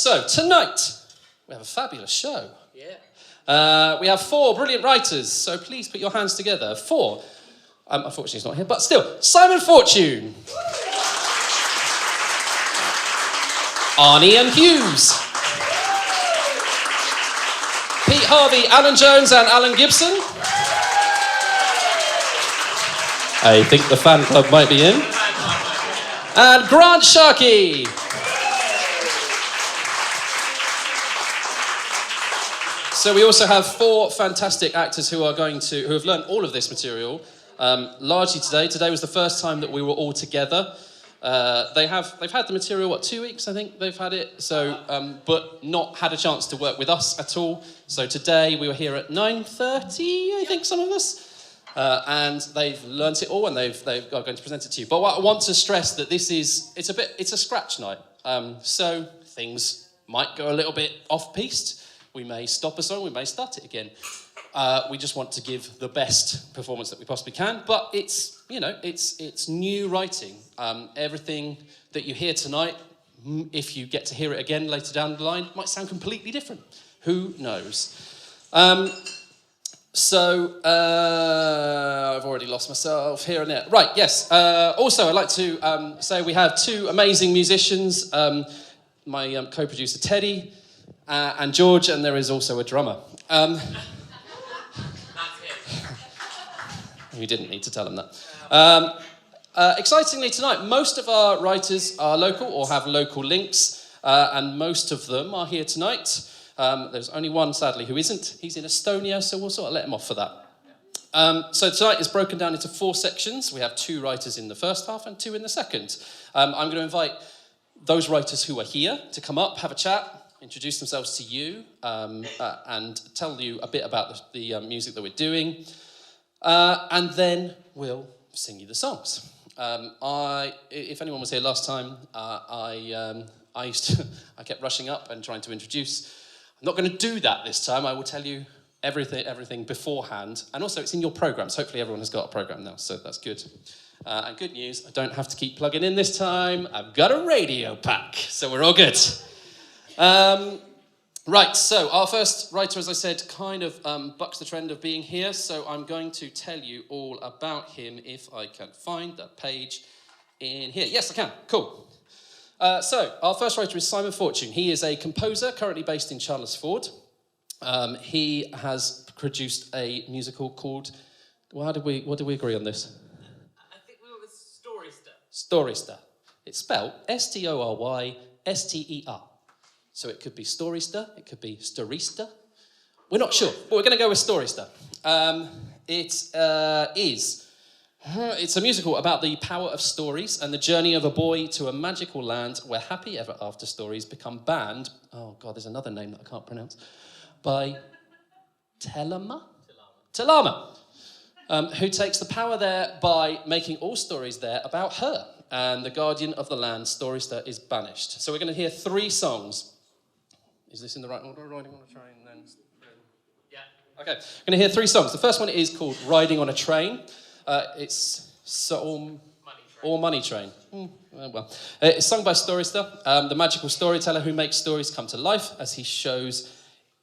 So, tonight, we have a fabulous show. Yeah. We have 4 brilliant writers, so please put your hands together. 4. Unfortunately, he's not here, but still, Simon Fortune. Arney and Hughes. Pete Harvey, Alan Jones and Alan Gibson. I think the fan club might be in. And Grant Sharkey. So we also have 4 fantastic actors who have learned all of this material largely today. Today was the first time that we were all together. They've had the material, 2 weeks, I think they've had it, so, but not had a chance to work with us at all. So today we were here at 9:30, I think, some of us, and they've learnt it all and they're going to present it to you. But I want to stress that it's a scratch night, so things might go a little bit off-piste. We may stop a song, we may start it again. We just want to give the best performance that we possibly can, but it's new writing. Everything that you hear tonight, if you get to hear it again later down the line, might sound completely different. Who knows? I've already lost myself here and there. Right, yes. Also, I'd like to say we have 2 amazing musicians, my co-producer Teddy and George, and there is also a drummer. You didn't need to tell them that. Excitingly tonight, most of our writers are local or have local links, and most of them are here tonight. There's only one, sadly, who isn't. He's in Estonia, so we'll sort of let him off for that. So tonight is broken down into 4 sections. We have 2 writers in the first half and 2 in the second. I'm going to invite those writers who are here to come up, have a chat, introduce themselves to you, and tell you a bit about the music that we're doing. And then we'll sing you the songs. If anyone was here last time, I kept rushing up and trying to introduce. I'm not going to do that this time. I will tell you everything beforehand. And also, it's in your programs. Hopefully, everyone has got a program now, so that's good. And good news, I don't have to keep plugging in this time. I've got a radio pack, so we're all good. Right, so our first writer, as I said, kind of bucks the trend of being here, so I'm going to tell you all about him if I can find the page in here. Yes, I can. Cool. So our first writer is Simon Fortune. He is a composer currently based in Chelmsford. He has produced a musical called... What did we agree on this? I think we were with Storyster. Storyster. It's spelled Storyster. So it could be Storyster, it could be Storyster. We're not sure, but we're going to go with Storyster. It's a musical about the power of stories and the journey of a boy to a magical land where happy ever after stories become banned. Oh God, there's another name that I can't pronounce. By Telama, who takes the power there by making all stories there about her. And the guardian of the land, Storyster, is banished. So we're going to hear 3 songs. Is this in the right order? Riding on a Train, then... Yeah. Okay, I'm going to hear 3 songs. The first one is called Riding on a Train. It's Money Train. It's sung by Storyster, the magical storyteller who makes stories come to life as he shows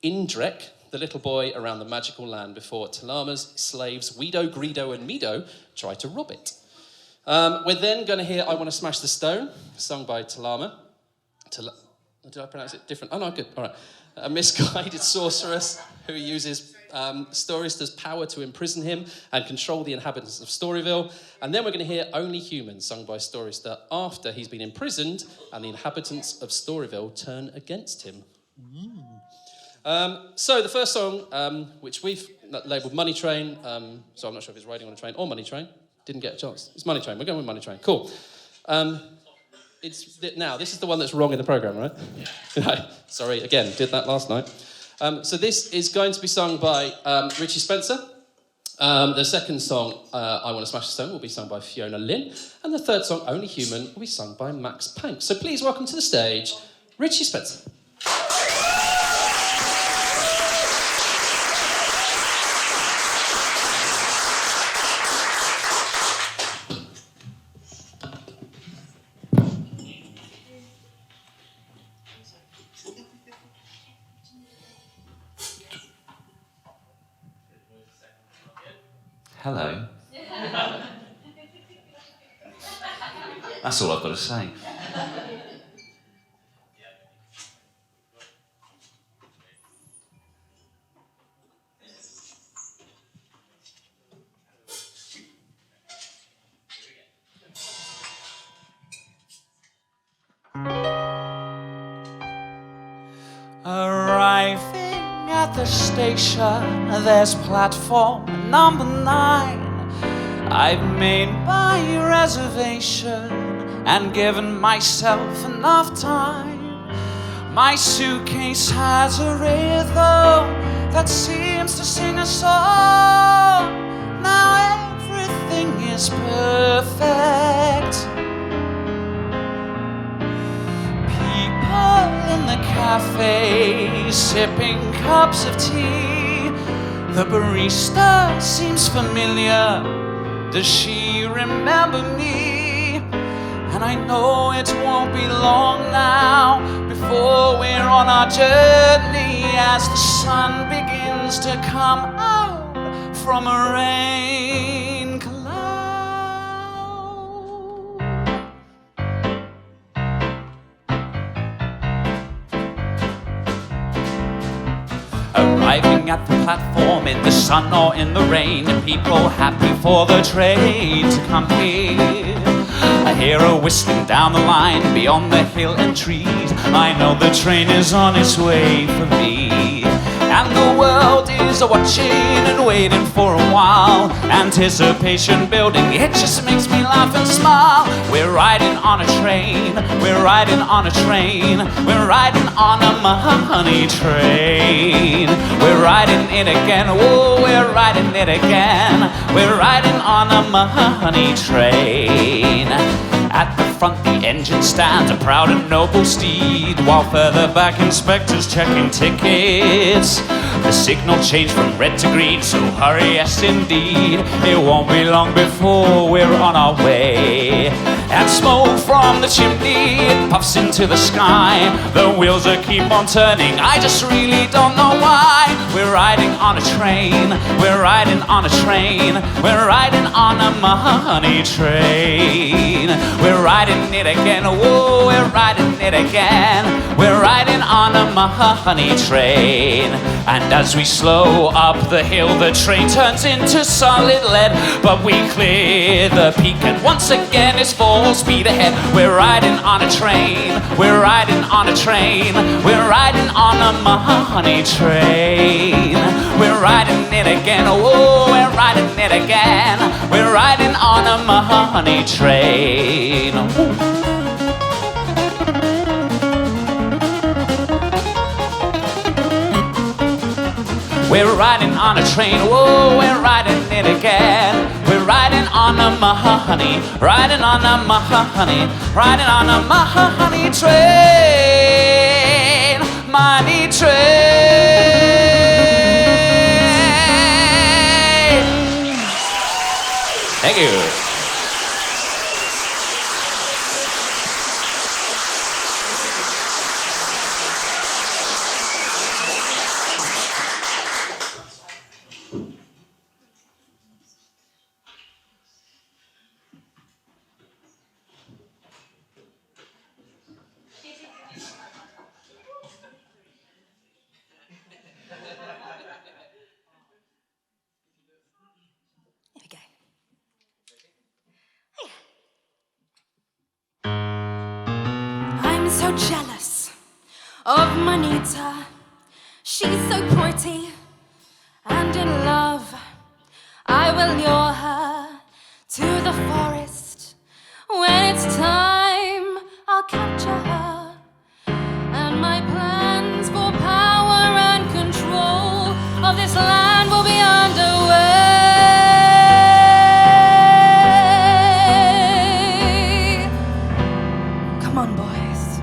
Indrek, the little boy, around the magical land before Talama's slaves Weedo, Greedo and Meedo try to rob it. We're then going to hear I Want to Smash the Stone, sung by Talama. Did I pronounce it different? Oh, no, good. All right. A misguided sorceress who uses Storyster's power to imprison him and control the inhabitants of Storyville. And then we're going to hear Only Human, sung by Storyster, after he's been imprisoned and the inhabitants of Storyville turn against him. So the first song, which we've labelled Money Train, so I'm not sure if it's Riding on a Train or Money Train. Didn't get a chance. It's Money Train. We're going with Money Train. Cool. Now, this is the one that's wrong in the programme, right? Yeah. Sorry, again, did that last night. So this is going to be sung by Richie Spencer. The second song, I Want to Smash the Stone, will be sung by Fiona Lynn. And the third song, Only Human, will be sung by Max Pank. So please welcome to the stage, Richie Spencer. Hello. That's all I've got to say. Arriving at the station, there's platform number 9. I've made my reservation and given myself enough time. My suitcase has a rhythm that seems to sing a song. Now everything is perfect. In the cafe, sipping cups of tea. The barista seems familiar. Does she remember me? And I know it won't be long now before we're on our journey, as the sun begins to come out from a rain cloud. Arriving at the platform in the sun or in the rain, people happy for the train to come here. I hear her whistling down the line beyond the hill and trees. I know the train is on its way for me. And the world is watching and waiting for a while. Anticipation building, it just makes me laugh and smile. We're riding on a train, we're riding on a train, we're riding on a money train. We're riding it again, oh, we're riding it again. We're riding on a money train. At the front the engine stands, a proud and noble steed, while further back inspectors checking tickets. The signal changed from red to green, so hurry, yes indeed. It won't be long before we're on our way. And smoke from the chimney, it puffs into the sky. The wheels are keep on turning, I just really don't know why. We're riding on a train, we're riding on a train, we're riding on a money train. We're riding it again, oh, we're riding it again. We're riding on a money train. And as we slow up the hill, the train turns into solid lead. But we clear the peak and once again it's full speed ahead. We're riding on a train, we're riding on a train, we're riding on a money train. We're riding it again, oh, we're riding it again. We're riding on a money train. Ooh. We're riding on a train, whoa, we're riding it again. We're riding on a money, riding on a money, riding on a money train, money train. Thank you. I'm so jealous of Manita. She's so pretty and in love. I will lure her to the forest. When it's time, I'll capture her. And my plans for power and control of this land will be underway. Come on, boys.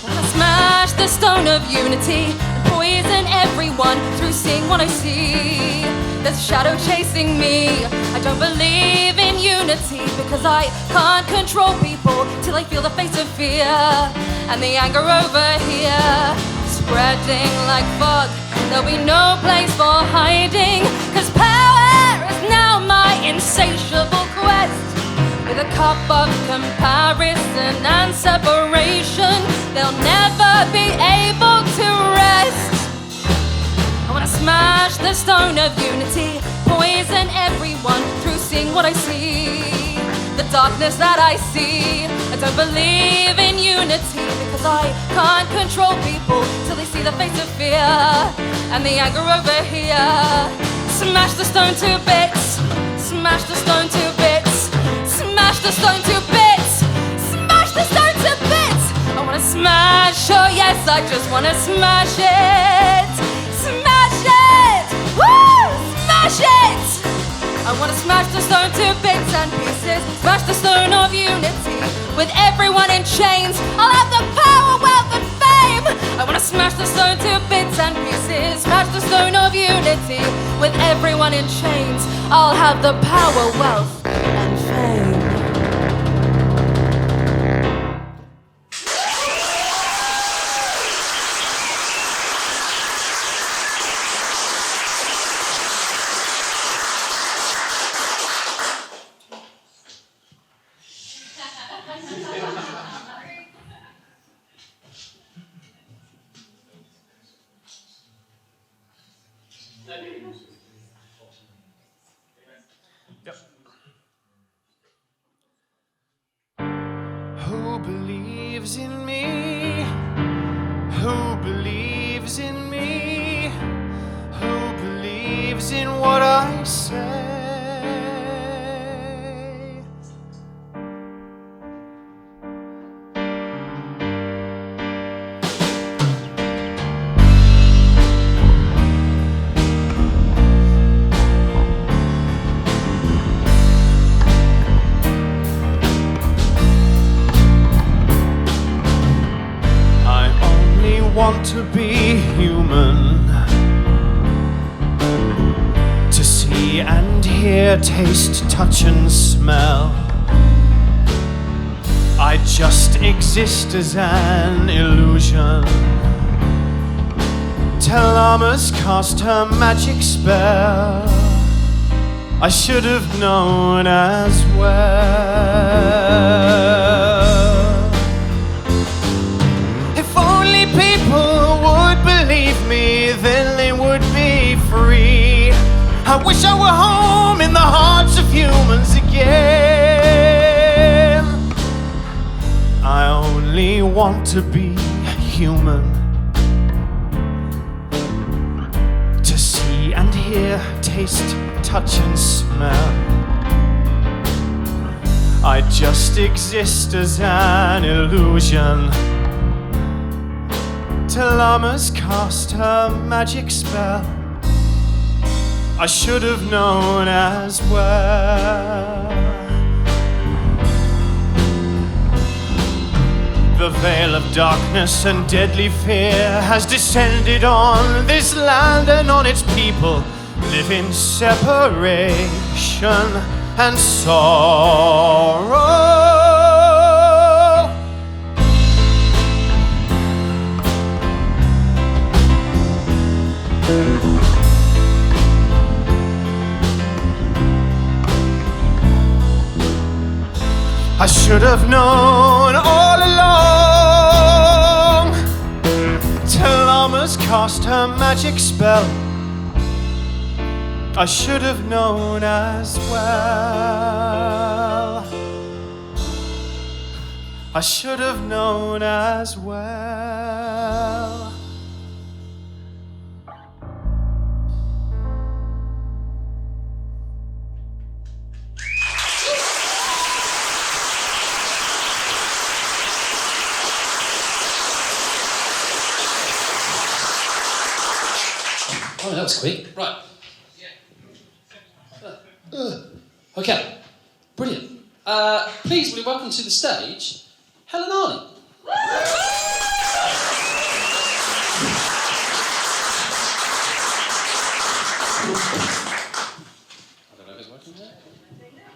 I'll smash the stone of unity and poison everyone through seeing what I see. There's a shadow chasing me. I don't believe in unity because I can't control people till I feel the face of fear and the anger over here. spreading like fog. There'll be no place for hiding, 'cause power is now my insatiable quest. With a cup of comparison and separation, they'll never be able to rest. I wanna smash the stone of unity, poison everyone through seeing what I see. The darkness that I see, I don't believe in unity, because I can't control people till they see the face of fear and the anger over here. Smash the stone to bits, smash the stone to bits, smash the stone to bits, smash the stone to bits. I wanna smash, oh yes, I just wanna smash it. Smash it! Woo! Smash it! I wanna smash the stone to bits and pieces, smash the stone of unity. With everyone in chains, I'll have the power, wealth and fame. I wanna smash the stone to bits and pieces, smash the stone of unity. With everyone in chains, I'll have the power, wealth and fame. Who believes in me? Who believes in me? Who believes in what I say? Want to be human, to see and hear, taste, touch and smell. I just exist as an illusion till Alma's cast her magic spell. I should have known as well. People would believe me, then they would be free. I wish I were home in the hearts of humans again. I only want to be human, to see and hear, taste, touch and smell. I just exist as an illusion till Alma's cast her magic spell. I should have known as well. The veil of darkness and deadly fear has descended on this land and on its people, live in separation and sorrow. I should have known all along, till Alma's cast her magic spell. I should have known as well. I should have known as well. Oh, that was quick. Right. Okay. Brilliant. Please, will you welcome to the stage Helen Arney. I don't know if it's working there.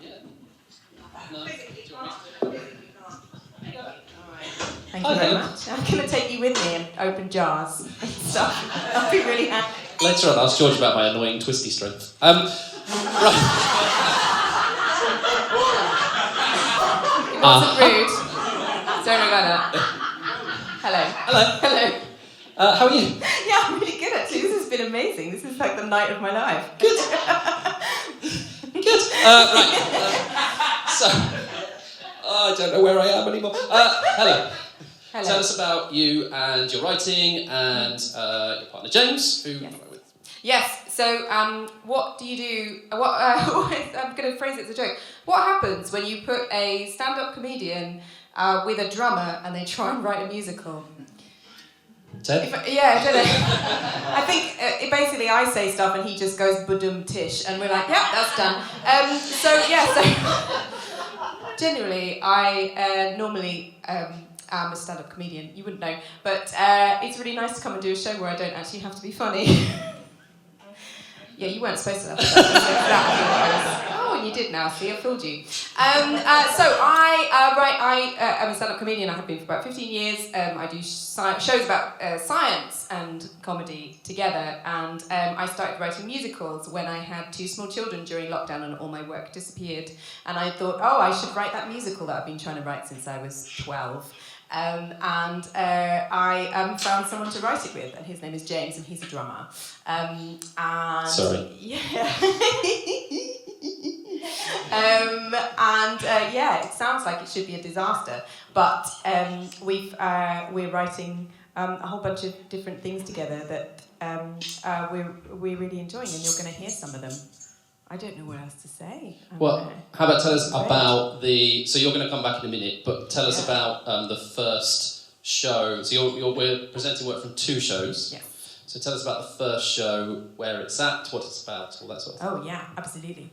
Yeah. No. I Thank Hi, you very Helen. much. I'm going to take you with me and open jars and stuff. I'll be really happy. Later on, I'll ask George about my annoying twisty strength. Right. It wasn't rude. Don't worry about that. Hello. Hello. Hello. How are you? Yeah, I'm really good actually. This has been amazing. This is like the night of my life. Good. Good. Right. So, I don't know where I am anymore. Hello. Hello. Tell us about you and your writing and your partner James, who Yes. I'm with. Yes. So, what do you do? I'm going to phrase it as a joke. What happens when you put a stand-up comedian with a drummer and they try and write a musical? Ted? I don't know. I think basically I say stuff and he just goes budum tish and we're like, yeah, that's done. So generally I normally am a stand-up comedian. You wouldn't know, but it's really nice to come and do a show where I don't actually have to be funny. Yeah, you weren't supposed to have that. Oh, and you did now. See, I fooled you. So I am a stand-up comedian. I have been for about 15 years. I do shows about science and comedy together. And I started writing musicals when I had 2 small children during lockdown and all my work disappeared. And I thought, oh, I should write that musical that I've been trying to write since I was 12. I found someone to write it with, and his name is James, and he's a drummer. Sorry. Yeah. It sounds like it should be a disaster, but we're writing a whole bunch of different things together that we're really enjoying, and you're going to hear some of them. I don't know what else to say. Well, how about tell us about so you're going to come back in a minute, but tell us about the first show. So we're presenting work from 2 shows. Yes. So tell us about the first show, where it's at, what it's about, all that sort of thing. Oh yeah, absolutely.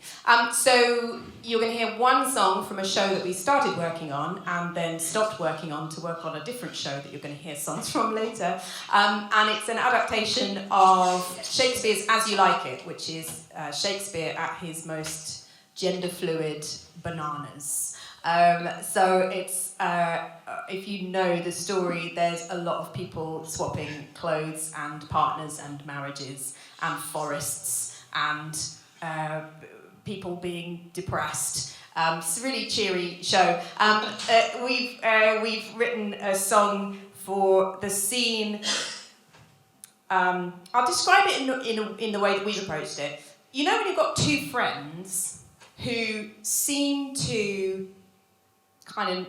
So you're going to hear one song from a show that we started working on and then stopped working on to work on a different show that you're going to hear songs from later. And it's an adaptation of Shakespeare's As You Like It, which is Shakespeare at his most gender fluid bananas. So it's, if you know the story, there's a lot of people swapping clothes and partners and marriages and forests and people being depressed. It's a really cheery show. We've written a song for the scene. I'll describe it in the way that we've approached it. You know when you've got 2 friends who seem to kind of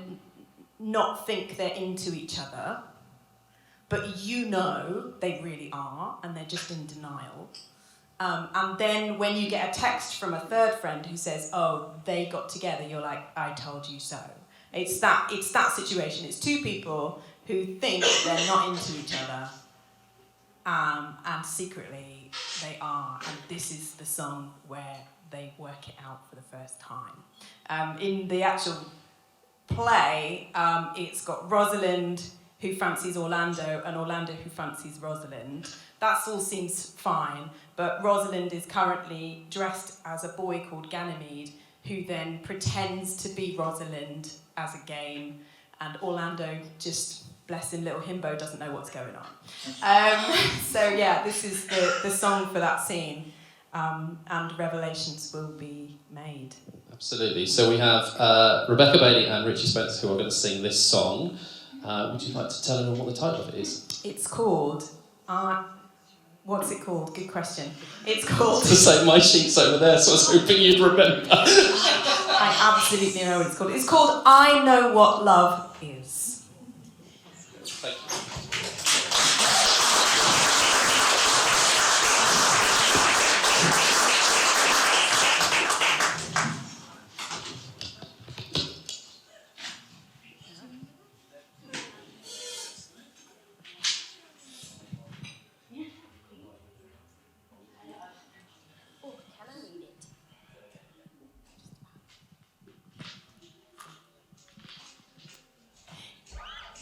not think they're into each other, but you know they really are, and they're just in denial. And then when you get a text from a third friend who says, oh, they got together, you're like, I told you so. It's that situation. It's 2 people who think they're not into each other, and secretly they are, and this is the song where they work it out for the first time. In the actual play, it's got Rosalind who fancies Orlando and Orlando who fancies Rosalind. That all seems fine, but Rosalind is currently dressed as a boy called Ganymede, who then pretends to be Rosalind as a game, and Orlando, just bless him, little himbo, doesn't know what's going on. This is the song for that scene, and revelations will be made. Absolutely. So we have Rebecca Bailey and Richie Spence who are going to sing this song. Would you like to tell everyone what the title of it is? It's called... what's it called? Good question. It's called... To say my sheet's over there, so I was hoping you'd remember. I absolutely know what it's called. It's called I Know What Love Is. Thank you.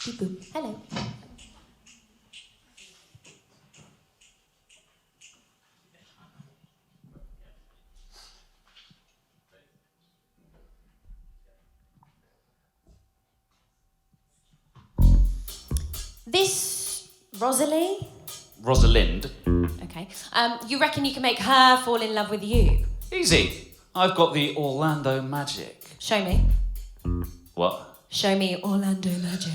Beep boop. Hello. This Rosalie? Rosalind. Okay. You reckon you can make her fall in love with you? Easy. I've got the Orlando magic. Show me. What? Show me Orlando magic.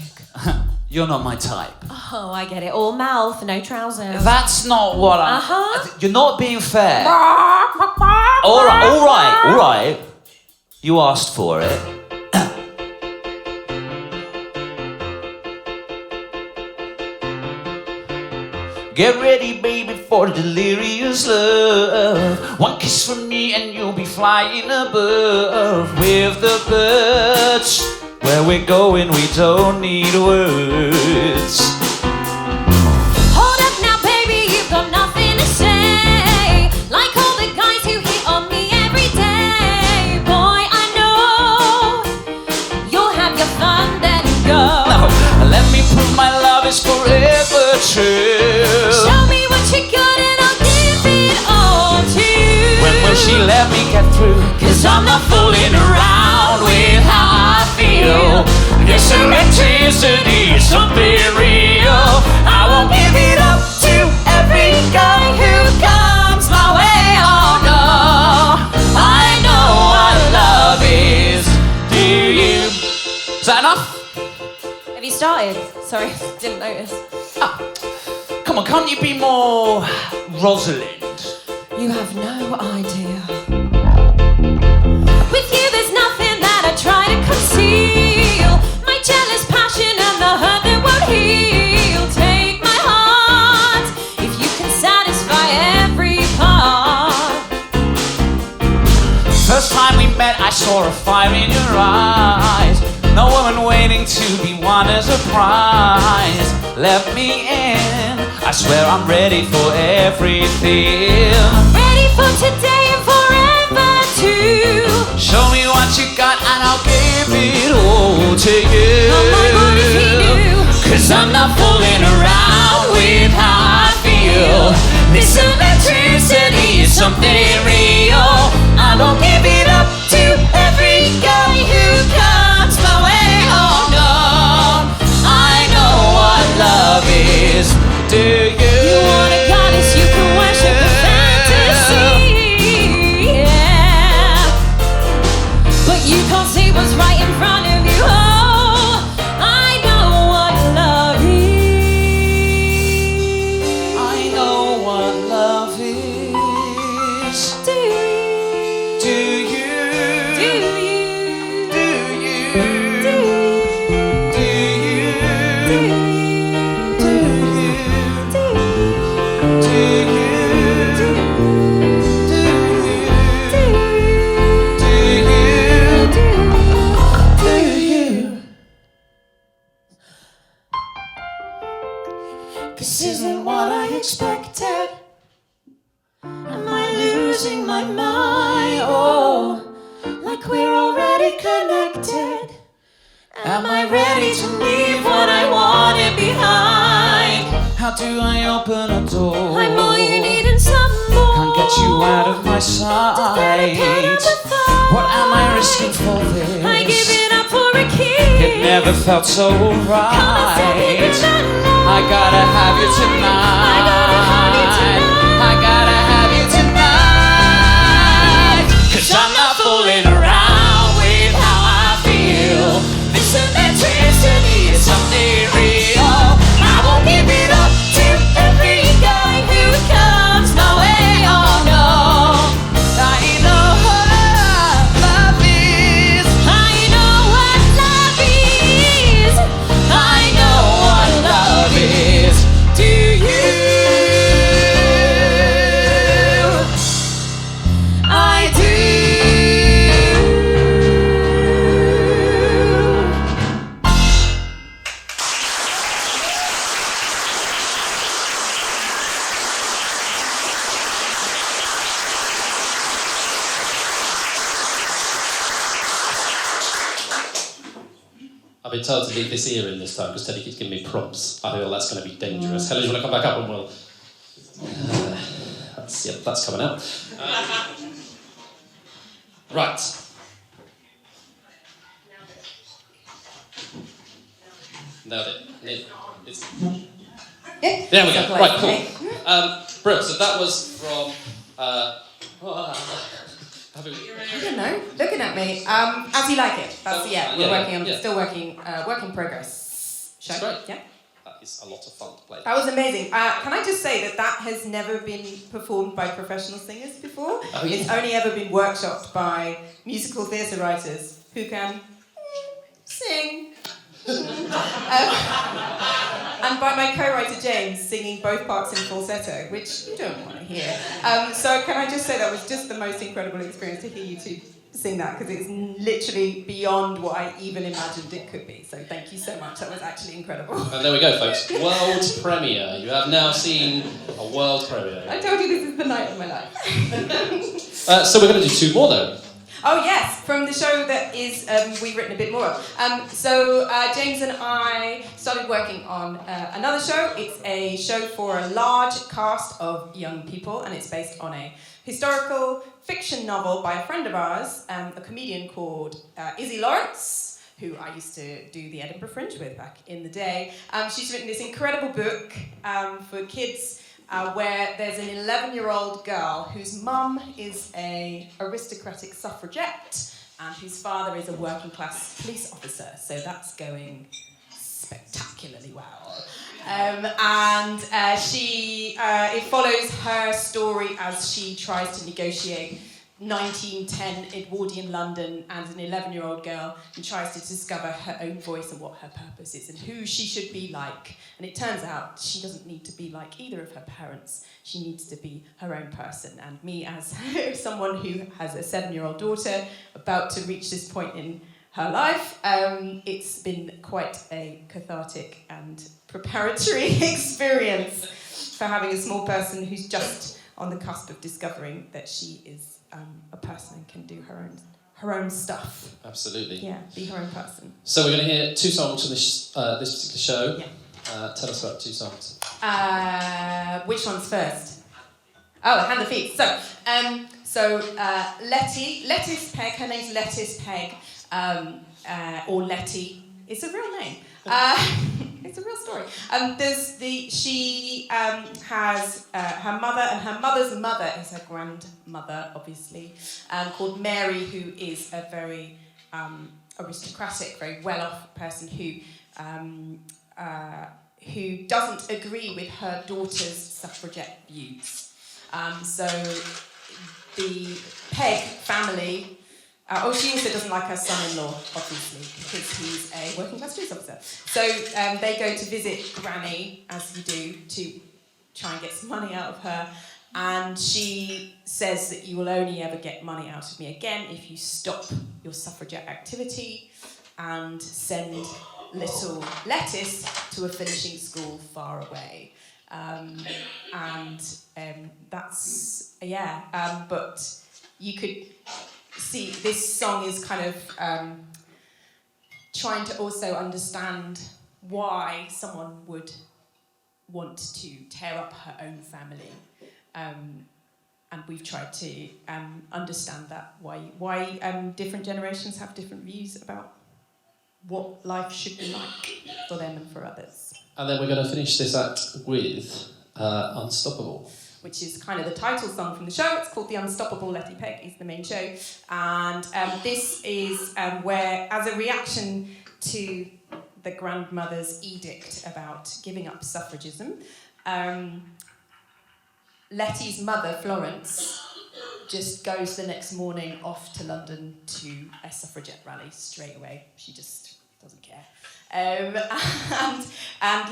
You're not my type. Oh, I get it. All mouth, no trousers. That's not what I... Uh-huh. You're not being fair. All right. You asked for it. Get ready, baby, for delirious love. One kiss from me and you'll be flying above with the birds. Where we're going, we don't need words. Hold up now, baby, you've got nothing to say. Like all the guys who hit on me every day. Boy, I know you'll have your fun, then go. Now, let me prove my love is forever true. Show me what you got and I'll give it all to you. When will she let me get through? Cause I'm not fooling around with how I feel. This electricity is something real. I won't give it up to every guy who comes my way. Oh no, I know what love is. Do you? Is that enough? Have you started? Sorry, didn't notice. Come on, can't you be more Rosalind? You have no idea. With you there's nothing that I try to conceal. My jealous passion and the hurt that won't heal. Take my heart if you can satisfy every part. First time we met, I saw a fire in your eyes. No woman waiting to be won as a prize. Let me in, I swear I'm ready for everything. Ready for today and forever too. Show me what you got and I'll give it all to you. Oh my God, if he knew. Cause I'm not fooling around with how I feel. This electricity is something real. I don't give it up to every guy who comes my way. Oh no, I know what love is. Do you? You want a goddess you can worship a fantasy. Yeah. But you can't see what's right in front of you. Oh, I know what love is. I know what love is. Do you? Do you? Do you? Do you? Do you? Do you? Do you? Do you? Do you? Do you? Do you? This isn't what I expected. Am I losing my mind? Oh, like we're already connected. Am I ready to leave what I wanted behind? How do I open a door? I'm all you need and some more. Can't get you out of my sight. What am I risking for this? I give it up for a kiss. It never felt so right. Come and step into the light. I gotta have you tonight. I gotta have you tonight. I gotta have you tonight. 'Cause I'm not fooling around with how I feel. This electricity is something real. I won't give it up to every guy who comes my way. Oh no, I know what love is. I know what love is. I know what love is. Do you? I do. I've been told to leave this ear in this time because Teddy keeps giving me prompts. I feel that's going to be dangerous. Helen, do you want to come back up and we'll... that's coming out. Right. Nailed it. Yeah. There we go. So Right, okay. cool. Brilliant. So that was from... I don't know. Looking at me. As you like it. That's we're working on still working work in progress. Show. That's great. Yeah. That is a lot of fun to play. That was amazing. Can I just say that has never been performed by professional singers before? Oh, yeah. It's only ever been workshopped by musical theatre writers who can sing. And by my co-writer James singing both parts in falsetto, which you don't want to hear. So can I just say that was just the most incredible experience to hear you two sing that, because it's literally beyond what I even imagined it could be. So thank you so much. That was actually incredible. And there we go, folks. World premiere. You have now seen a world premiere. I told you this is the night of my life. So we're going to do 2 more, though. Oh yes, from the show that is we've written a bit more of. So James and I started working on another show. It's a show for a large cast of young people, and it's based on a historical fiction novel by a friend of ours, a comedian called Izzy Lawrence, who I used to do the Edinburgh Fringe with back in the day. She's written this incredible book for kids where there's an 11-year-old girl whose mum is an aristocratic suffragette and whose father is a working-class police officer. So that's going spectacularly well. It follows her story as she tries to negotiate 1910 Edwardian London as an 11-year-old girl, and tries to discover her own voice and what her purpose is and who she should be like. And it turns out she doesn't need to be like either of her parents. She needs to be her own person. And me, as someone who has a 7-year-old daughter about to reach this point in her life, it's been quite a cathartic and preparatory experience for having a small person who's just on the cusp of discovering that she is a person and can do her own stuff. Absolutely. Yeah, be her own person. So we're going to hear 2 songs from this particular show. Yeah. Tell us about 2 songs. Which one's first? Oh, Hand the Feet. So Lettice Peg. Her name's Lettice Peg, or Letty. It's a real name. It's a real story. She has her mother, and her mother's mother is her grandmother, obviously, called Mary, who is a very aristocratic, very well-off person who doesn't agree with her daughter's suffragette views. So the Peg family. She also doesn't like her son-in-law, obviously, because he's a working-class police officer. So they go to visit Granny, as you do, to try and get some money out of her. And she says that you will only ever get money out of me again if you stop your suffragette activity and send little Lettice to a finishing school far away. But you could see this song is kind of trying to also understand why someone would want to tear up her own family, and we've tried to understand that why different generations have different views about what life should be like for them and for others. And then we're going to finish this act with Unstoppable, which is kind of the title song from the show. It's called The Unstoppable. Letty Peg is the main show. And this is where, as a reaction to the grandmother's edict about giving up suffragism, Letty's mother, Florence, just goes the next morning off to London to a suffragette rally straight away. She just doesn't care. And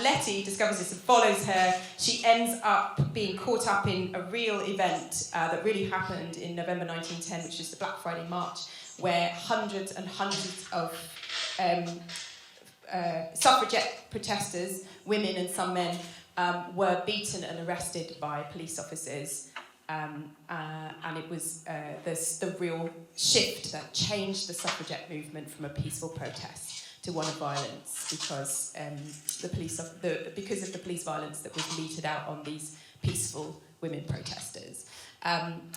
Letty discovers this and follows her. She ends up being caught up in a real event that really happened in November 1910, which is the Black Friday March, where hundreds and hundreds of suffragette protesters, women and some men, were beaten and arrested by police officers. And it was the real shift that changed the suffragette movement from a peaceful protest to one of violence, because because of the police violence that was meted out on these peaceful women protesters.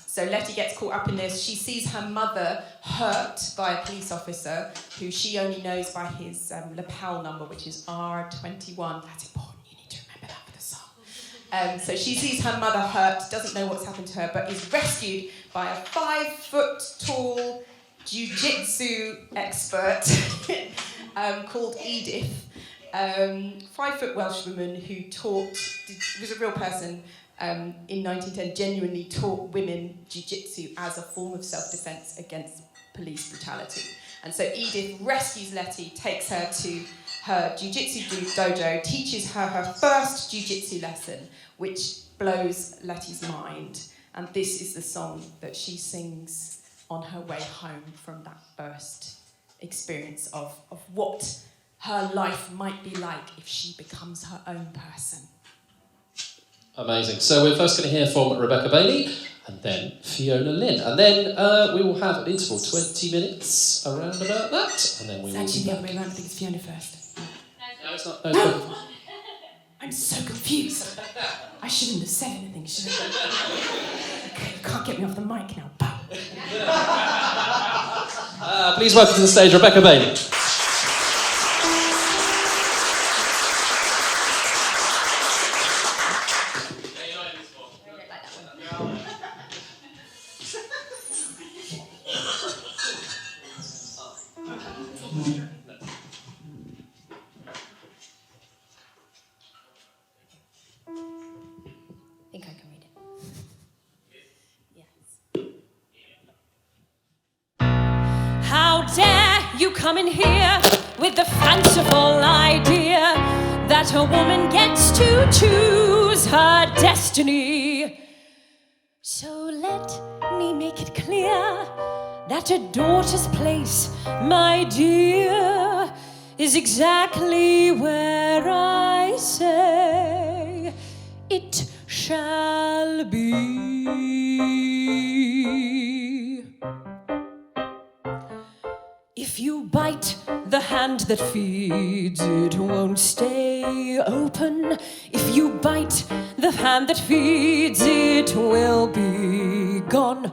So Letty gets caught up in this. She sees her mother hurt by a police officer who she only knows by his lapel number, which is R21. That's important. So she sees her mother hurt, doesn't know what's happened to her, but is rescued by a 5-foot-tall jiu-jitsu expert called Edith. 5-foot Welsh woman who was a real person in 1910, genuinely taught women jiu-jitsu as a form of self-defense against police brutality. And so Edith rescues Letty, takes her to her jiu-jitsu dojo, teaches her her first jiu-jitsu lesson, which blows Letty's mind. And this is the song that she sings on her way home from that first experience of what her life might be like if she becomes her own person. Amazing. So we're first going to hear from Rebecca Bailey, and then Fiona Lynn. And then we will have an interval, 20 minutes, around about that. And then we It's will actually the other way around. I think it's Fiona first. No, it's not. No. I'm so confused. I shouldn't have said anything, should I? Okay, you can't get me off the mic now. Bow. Please welcome to the stage Rebecca Bailey. I think I can read it. Yes. How dare you come in here with the fanciful idea that a woman gets to choose her destiny? So let me make it clear that a daughter's place, my dear, is exactly where I say it shall be. If you bite the hand that feeds, it won't stay open. If you bite the hand that feeds, it will be gone.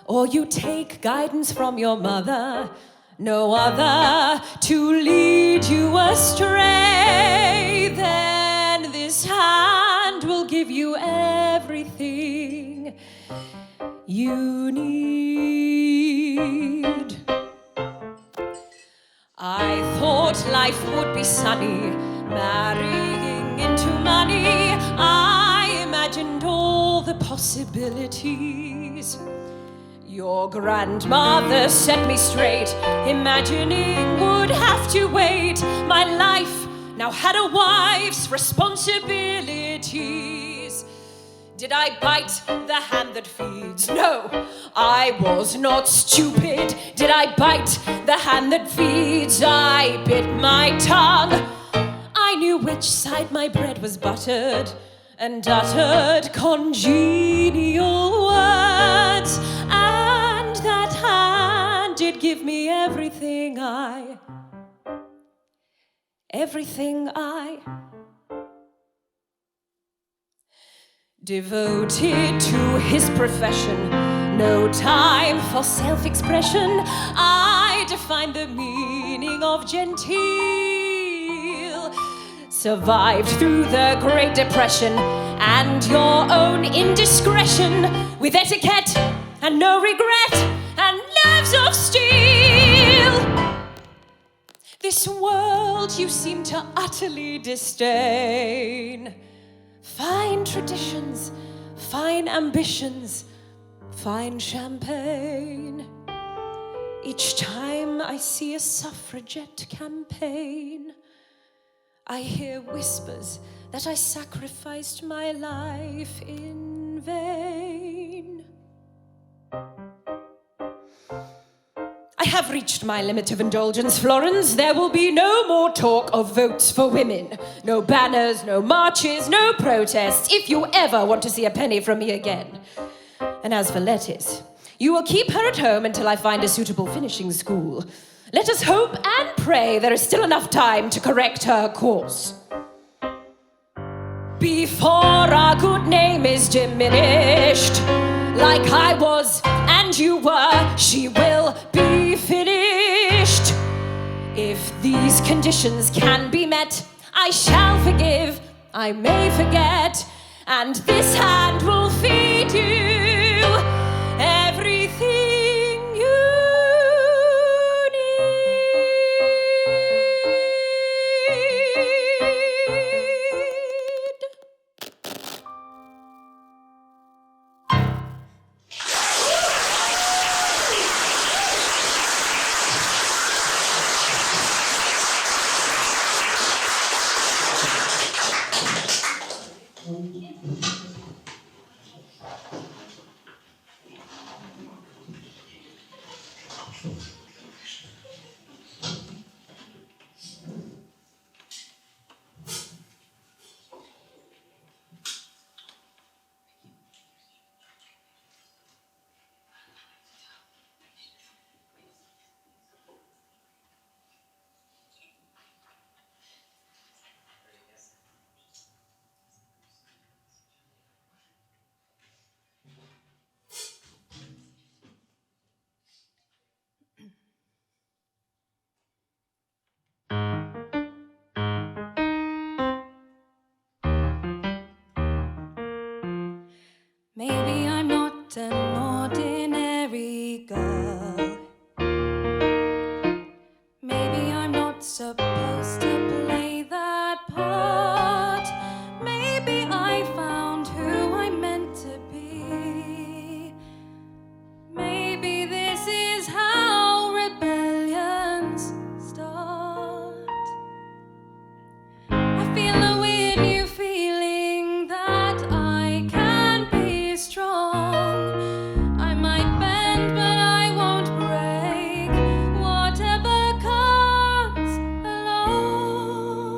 Or you take guidance from your mother, no other to lead you astray, then this hand will give you everything you need. I thought life would be sunny, marrying into money. I imagined all the possibilities. Your grandmother set me straight, imagining would have to wait. My life now had a wife's responsibilities. Did I bite the hand that feeds? No, I was not stupid. Did I bite the hand that feeds? I bit my tongue. I knew which side my bread was buttered and uttered congenial words. And that hand did give me everything I devoted to his profession, no time for self-expression. I defined the meaning of genteel, survived through the Great Depression and your own indiscretion, with etiquette and no regret and nerves of steel. This world you seem to utterly disdain. Fine traditions, fine ambitions, fine champagne. Each time I see a suffragette campaign, I hear whispers that I sacrificed my life in vain. I have reached my limit of indulgence, Florence. There will be no more talk of votes for women. No banners, no marches, no protests, if you ever want to see a penny from me again. And as for Lettice, you will keep her at home until I find a suitable finishing school. Let us hope and pray there is still enough time to correct her course. Before our good name is diminished, like I was and you were, she will be finished. If these conditions can be met, I shall forgive, I may forget, and this hand will feed you everything you need. Maybe I'm not an ordinary girl. Maybe I'm not supposed to play that part. Maybe I found who I'm meant to be. Maybe this is how rebellions start. I feel a weird new feeling that I can be strong. I might bend, but I won't break. Whatever comes along,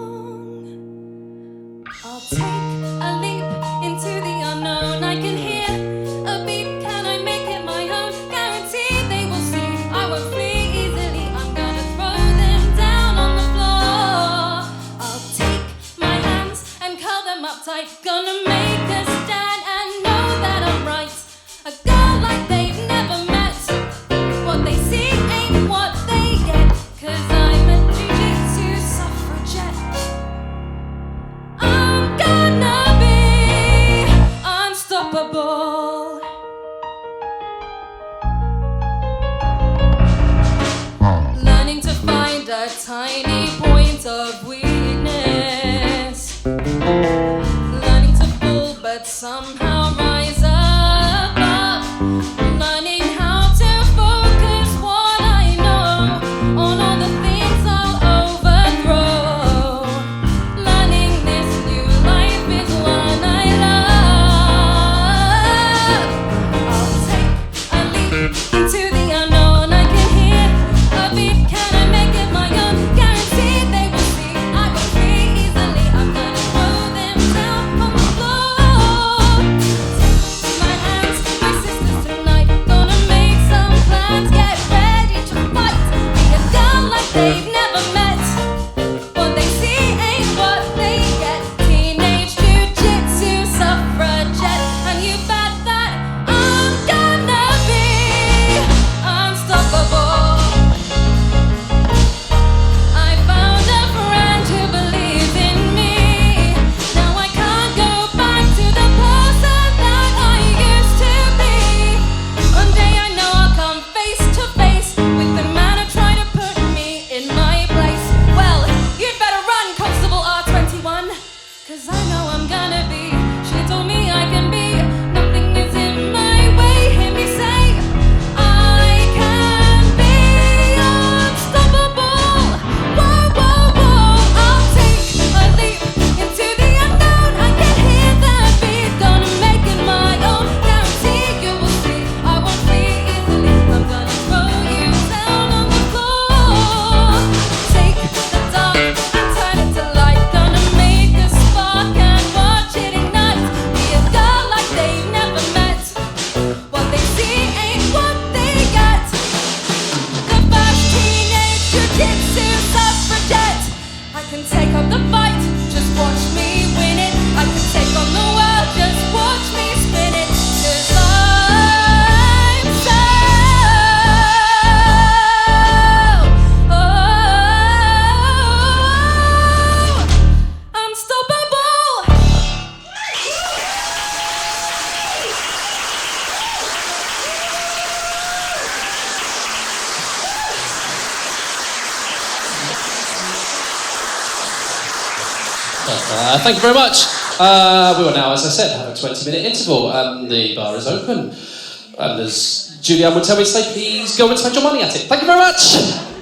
I'll take a leap into the unknown. I can hear a beat. Can I make it my own? Guaranteed they will see. I won't flee easily. I'm gonna throw them down on the floor. I'll take my hands and curl them up tight. Gonna make a stand and know that I'm right. A girl like they've never met. What they see ain't what they get. 'Cause I'm a jiu-jitsu suffragette. I'm gonna be unstoppable. Learning to find a tiny point of weakness. Learning to fall but somehow rise above. Learning how to focus what I know on all the things I'll overthrow. Learning this new life is one I love. I'll take a leap into the unknown. I can hear a beat. Can I make it my own? Guaranteed they will see. I won't flee easily. I'm gonna throw them down on the floor. Take my hands, my sisters tonight. Gonna make some plans. Get ready to fight. Be a girl like they've never met. What they see ain't what they get. Teenage jiu-jitsu suffragette. And you bet that I'm gonna be unstoppable. I found a friend who believes in me. Now I can't go back to the person that I used to be. One day I know I'll come face to face with the man who tried to put me in my place. Well, you'd better run, Constable R21, 'cause I know I'm gonna be. She told me I can be. Nothing is in my way. Hear me say, I can be unstoppable. Whoa, whoa, whoa. I'll take a leap into the unknown. I can hear that beat. Gonna make it my own. Guarantee you will see. I won't flee easily. I'm gonna throw you down on the floor. Take the dark and turn it to light. Gonna make a spark and watch it ignite. Be a girl like they've never met. What they see ain't what they get. The first teenage jiu-jitsu suffragette. I can take on the fight, just watch me win it. I can take on the world, just watch me spin it. 'Cause I'm so unstoppable. Thank you very much. We will now, as I said, have a 20-minute interval. The bar is open. And as Julianne would tell me to say, please go and spend your money at it. Thank you very much.